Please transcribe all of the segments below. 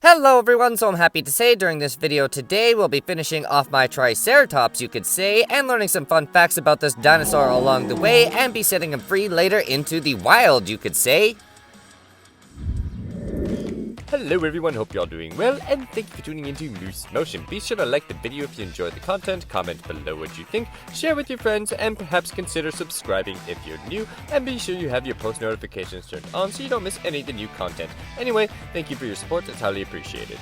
Hello everyone, so I'm happy to say during this video today we'll be finishing off my Triceratops, you could say, and learning some fun facts about this dinosaur along the way, and be setting him free later into the wild, you could say. Hello everyone, hope you're all doing well, and thank you for tuning into Moose Motion. Be sure to like the video if you enjoyed the content, comment below what you think, share with your friends, and perhaps consider subscribing if you're new, and be sure you have your post notifications turned on so you don't miss any of the new content. Anyway, thank you for your support, it's highly appreciated.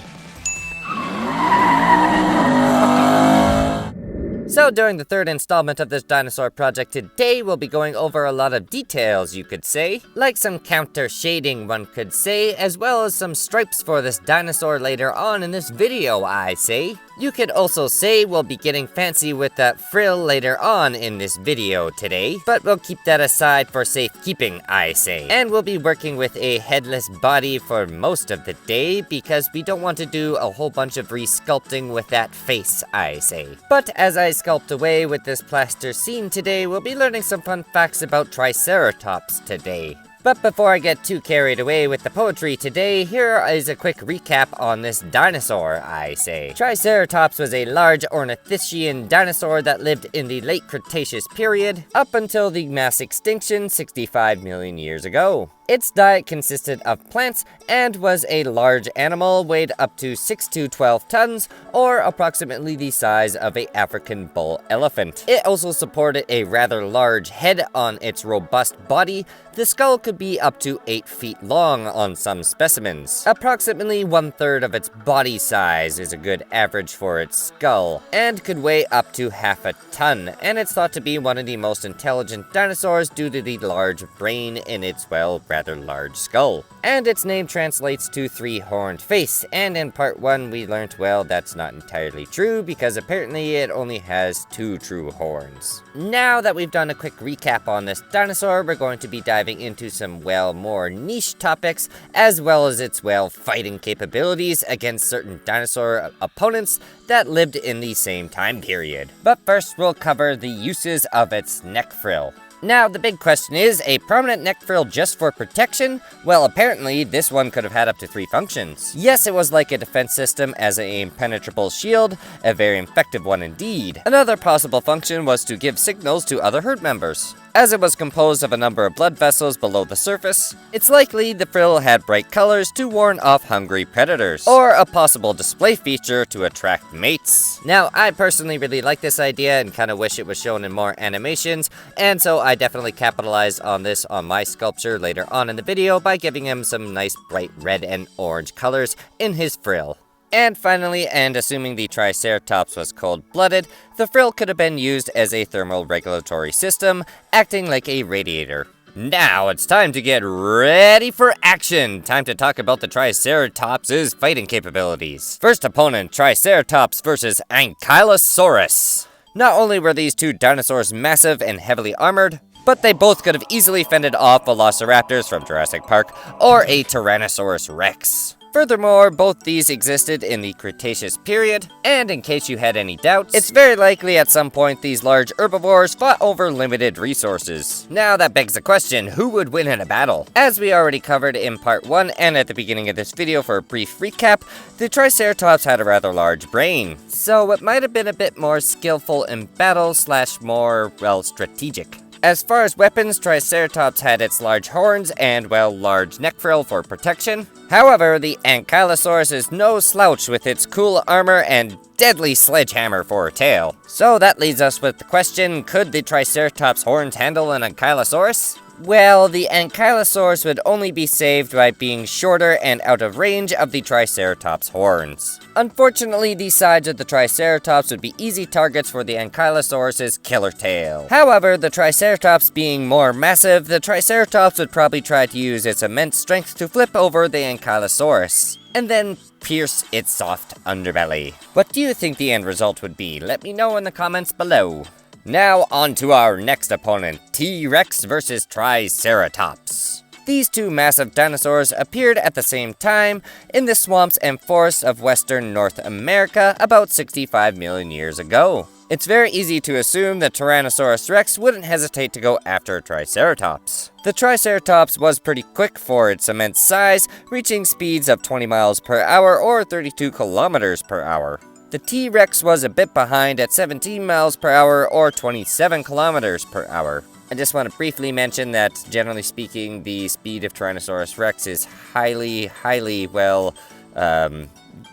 So during the third installment of this dinosaur project today, we'll be going over a lot of details, you could say. Like some counter shading, one could say, as well as some stripes for this dinosaur later on in this video, I say. You could also say we'll be getting fancy with that frill later on in this video today, but we'll keep that aside for safekeeping, I say. And we'll be working with a headless body for most of the day, because we don't want to do a whole bunch of resculpting with that face, I say. But as I sculpt away with this plaster scene today, we'll be learning some fun facts about Triceratops today. But before I get too carried away with the poetry today, here is a quick recap on this dinosaur, I say. Triceratops was a large ornithischian dinosaur that lived in the late Cretaceous period, up until the mass extinction 65 million years ago. Its diet consisted of plants and was a large animal, weighed up to 6 to 12 tons, or approximately the size of an African bull elephant. It also supported a rather large head on its robust body. The skull could be up to 8 feet long on some specimens. Approximately 1/3 of its body size is a good average for its skull, and could weigh up to half a ton, and it's thought to be one of the most intelligent dinosaurs due to the large brain in its, well, rather large skull. And its name translates to three-horned face, and in part 1 we learned, well, that's not entirely true, because apparently it only has 2 true horns. Now that we've done a quick recap on this dinosaur, we're going to be diving into some, well, more niche topics, as well as its, well, fighting capabilities against certain dinosaur opponents that lived in the same time period. But first we'll cover the uses of its neck frill. Now, the big question is, a permanent neck frill just for protection? Well, apparently, this one could have had up to 3 functions. Yes, it was like a defense system as an impenetrable shield, a very effective one indeed. Another possible function was to give signals to other herd members. As it was composed of a number of blood vessels below the surface, it's likely the frill had bright colors to warn off hungry predators, or a possible display feature to attract mates. Now, I personally really like this idea and kind of wish it was shown in more animations, and so I definitely capitalized on this on my sculpture later on in the video by giving him some nice bright red and orange colors in his frill. And finally, and assuming the Triceratops was cold-blooded, the frill could have been used as a thermal regulatory system, acting like a radiator. Now it's time to get ready for action! Time to talk about the Triceratops' fighting capabilities. First opponent, Triceratops versus Ankylosaurus. Not only were these two dinosaurs massive and heavily armored, but they both could have easily fended off velociraptors from Jurassic Park or a Tyrannosaurus Rex. Furthermore, both these existed in the Cretaceous period, and in case you had any doubts, it's very likely at some point these large herbivores fought over limited resources. Now that begs the question, who would win in a battle? As we already covered in part 1 and at the beginning of this video for a brief recap, the Triceratops had a rather large brain, so it might have been a bit more skillful in battle / more, well, strategic. As far as weapons, Triceratops had its large horns and, well, large neck frill for protection. However, the Ankylosaurus is no slouch with its cool armor and deadly sledgehammer for a tail. So that leaves us with the question, could the Triceratops horns handle an Ankylosaurus? Well, the Ankylosaurus would only be saved by being shorter and out of range of the Triceratops' horns. Unfortunately, the sides of the Triceratops would be easy targets for the Ankylosaurus' killer tail. However, the Triceratops being more massive, the Triceratops would probably try to use its immense strength to flip over the Ankylosaurus, and then pierce its soft underbelly. What do you think the end result would be? Let me know in the comments below. Now on to our next opponent, T.rex versus Triceratops. These two massive dinosaurs appeared at the same time in the swamps and forests of western North America about 65 million years ago. it's very easy to assume that Tyrannosaurus rex wouldn't hesitate to go after a Triceratops. The Triceratops was pretty quick for its immense size, reaching speeds of 20 miles per hour or 32 kilometers per hour. The T.rex was a bit behind at 17 miles per hour or 27 kilometers per hour. I just want to briefly mention that, generally speaking, the speed of Tyrannosaurus rex is highly well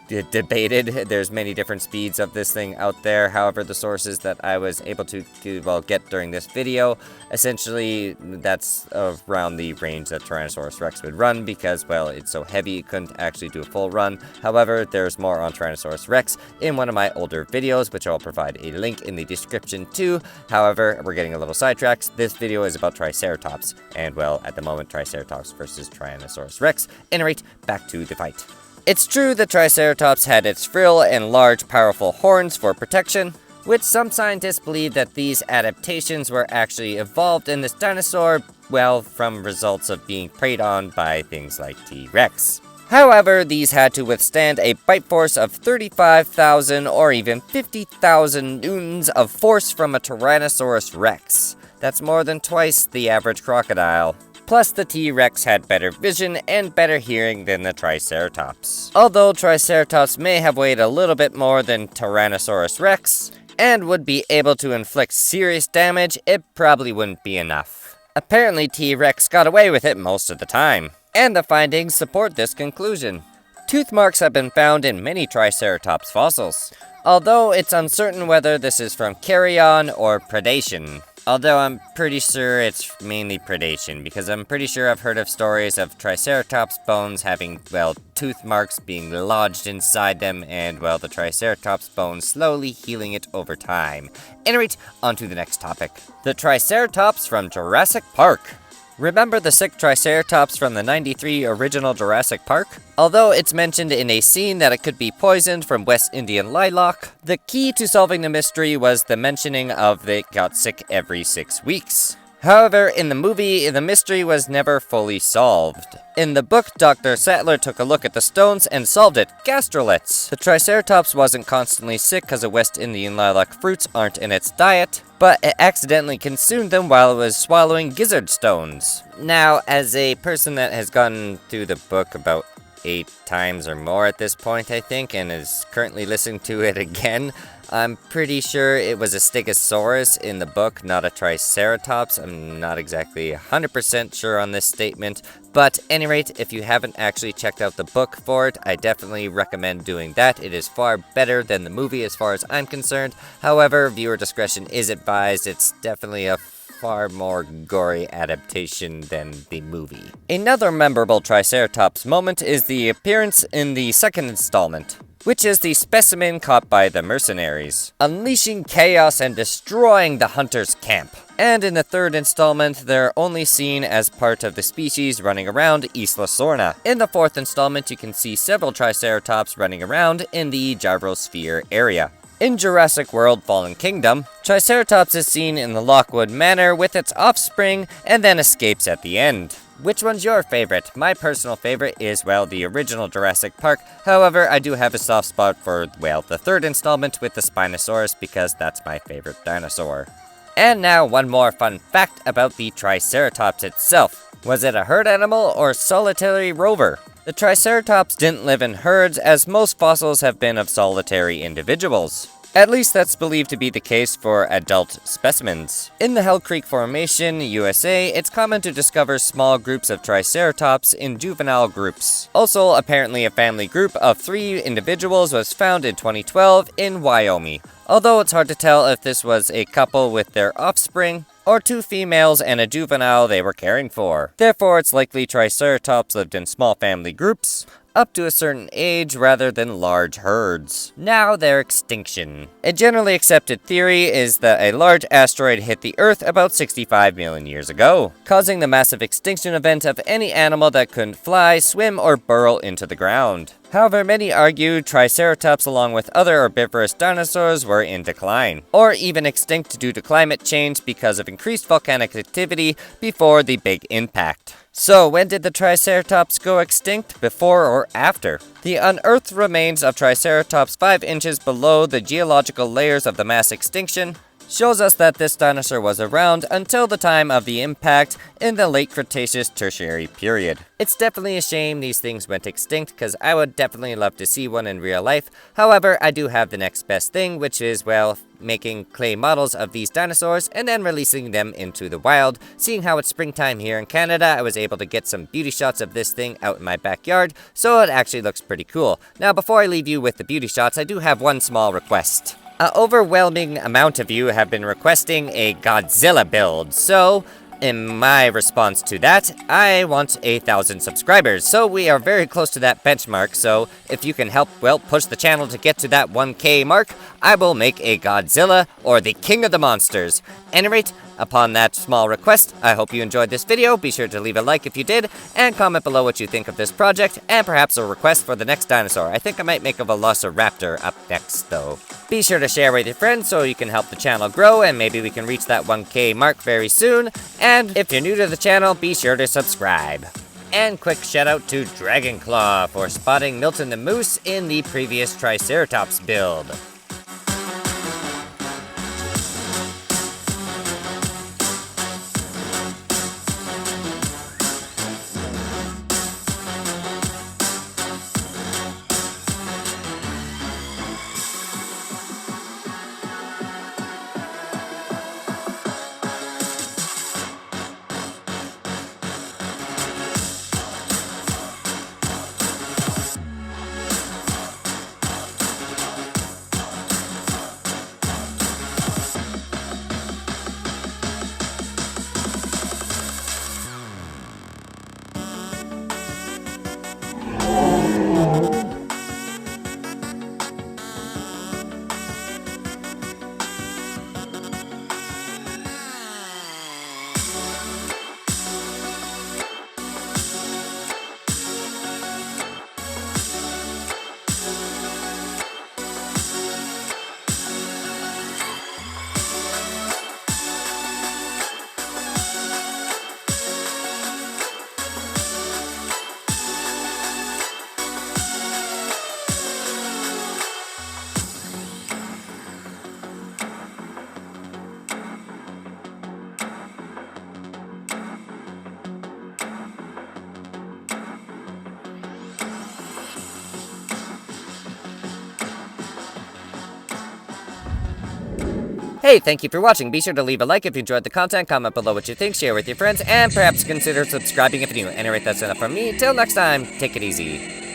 debated. There's many different speeds of this thing out there. However, the sources that I was able to get during this video, essentially that's around the range that Tyrannosaurus rex would run because, well, it's so heavy it couldn't actually do a full run. However, there's more on Tyrannosaurus rex in one of my older videos, which I'll provide a link in the description to. However, we're getting a little sidetracked. This video is about Triceratops, and, well, at the moment, Triceratops versus Tyrannosaurus rex. Anyway, back to the fight. It's true that Triceratops had its frill and large, powerful horns for protection, which some scientists believe that these adaptations were actually evolved in this dinosaur, well, from results of being preyed on by things like T.rex. However, these had to withstand a bite force of 35,000 or even 50,000 newtons of force from a Tyrannosaurus rex. That's more than twice the average crocodile. Plus, the T.rex had better vision and better hearing than the Triceratops. Although Triceratops may have weighed a little bit more than Tyrannosaurus rex, and would be able to inflict serious damage, it probably wouldn't be enough. Apparently, T.rex got away with it most of the time, and the findings support this conclusion. Tooth marks have been found in many Triceratops fossils, although it's uncertain whether this is from carrion or predation. Although I'm pretty sure it's mainly predation, because I'm pretty sure I've heard of stories of Triceratops bones having, well, tooth marks being lodged inside them, and, well, the Triceratops bones slowly healing it over time. Anyway, on to the next topic. The Triceratops from Jurassic Park. Remember the sick Triceratops from the '93 original Jurassic Park? Although it's mentioned in a scene that it could be poisoned from West Indian lilac, the key to solving the mystery was the mentioning of it got sick every 6 weeks. However, in the movie, the mystery was never fully solved. In the book, Dr. Sattler took a look at the stones and solved it. Gastroliths! The Triceratops wasn't constantly sick because the West Indian lilac fruits aren't in its diet, but it accidentally consumed them while it was swallowing gizzard stones. Now, as a person that has gone through the book about 8 times or more at this point, I think, and is currently listening to it again, I'm pretty sure it was a Stegosaurus in the book, not a Triceratops. I'm not exactly 100% sure on this statement, but at any rate, if you haven't actually checked out the book for it, I definitely recommend doing that. It is far better than the movie as far as I'm concerned. However, viewer discretion is advised. It's definitely a far more gory adaptation than the movie. Another memorable Triceratops moment is the appearance in the second installment, which is the specimen caught by the mercenaries, unleashing chaos and destroying the hunter's camp. And in the third installment, they're only seen as part of the species running around Isla Sorna. In the fourth installment, you can see several Triceratops running around in the gyrosphere area. In Jurassic World Fallen Kingdom, Triceratops is seen in the Lockwood Manor with its offspring and then escapes at the end. Which one's your favorite? My personal favorite is, well, the original Jurassic Park. However, I do have a soft spot for, well, the third installment with the Spinosaurus because that's my favorite dinosaur. And now one more fun fact about the Triceratops itself. Was it a herd animal or solitary rover? The Triceratops didn't live in herds, as most fossils have been of solitary individuals. At least that's believed to be the case for adult specimens. In the Hell Creek Formation, USA, it's common to discover small groups of Triceratops in juvenile groups. Also, apparently a family group of 3 individuals was found in 2012 in Wyoming. Although it's hard to tell if this was a couple with their offspring, or 2 females and a juvenile they were caring for. Therefore, it's likely Triceratops lived in small family groups, up to a certain age rather than large herds. Now their extinction. A generally accepted theory is that a large asteroid hit the Earth about 65 million years ago, causing the massive extinction event of any animal that couldn't fly, swim, or burrow into the ground. However, many argue Triceratops along with other herbivorous dinosaurs were in decline, or even extinct due to climate change because of increased volcanic activity before the Big Impact. So, when did the Triceratops go extinct? Before or after? The unearthed remains of Triceratops 5 inches below the geological layers of the mass extinction shows us that this dinosaur was around until the time of the impact in the late Cretaceous Tertiary period. It's definitely a shame these things went extinct, because I would definitely love to see one in real life. However, I do have the next best thing, which is, well, making clay models of these dinosaurs and then releasing them into the wild. Seeing how it's springtime here in Canada, I was able to get some beauty shots of this thing out in my backyard, so it actually looks pretty cool. Now, before I leave you with the beauty shots, I do have one small request. An overwhelming amount of you have been requesting a Godzilla build, so in my response to that, I want 1,000 subscribers. So we are very close to that benchmark, so if you can help, well, push the channel to get to that 1K mark, I will make a Godzilla, or the King of the Monsters. Any rate, upon that small request, I hope you enjoyed this video. Be sure to leave a like if you did, and comment below what you think of this project, and perhaps a request for the next dinosaur. I think I might make a Velociraptor up next, though. Be sure to share with your friends so you can help the channel grow, and maybe we can reach that 1K mark very soon. And if you're new to the channel, be sure to subscribe. And quick shout out to Dragonclaw for spotting Milton the Moose in the previous Triceratops build. Hey, thank you for watching. Be sure to leave a like if you enjoyed the content, comment below what you think, share with your friends, and perhaps consider subscribing if you're new. Anyway, that's enough from me. Till next time, take it easy.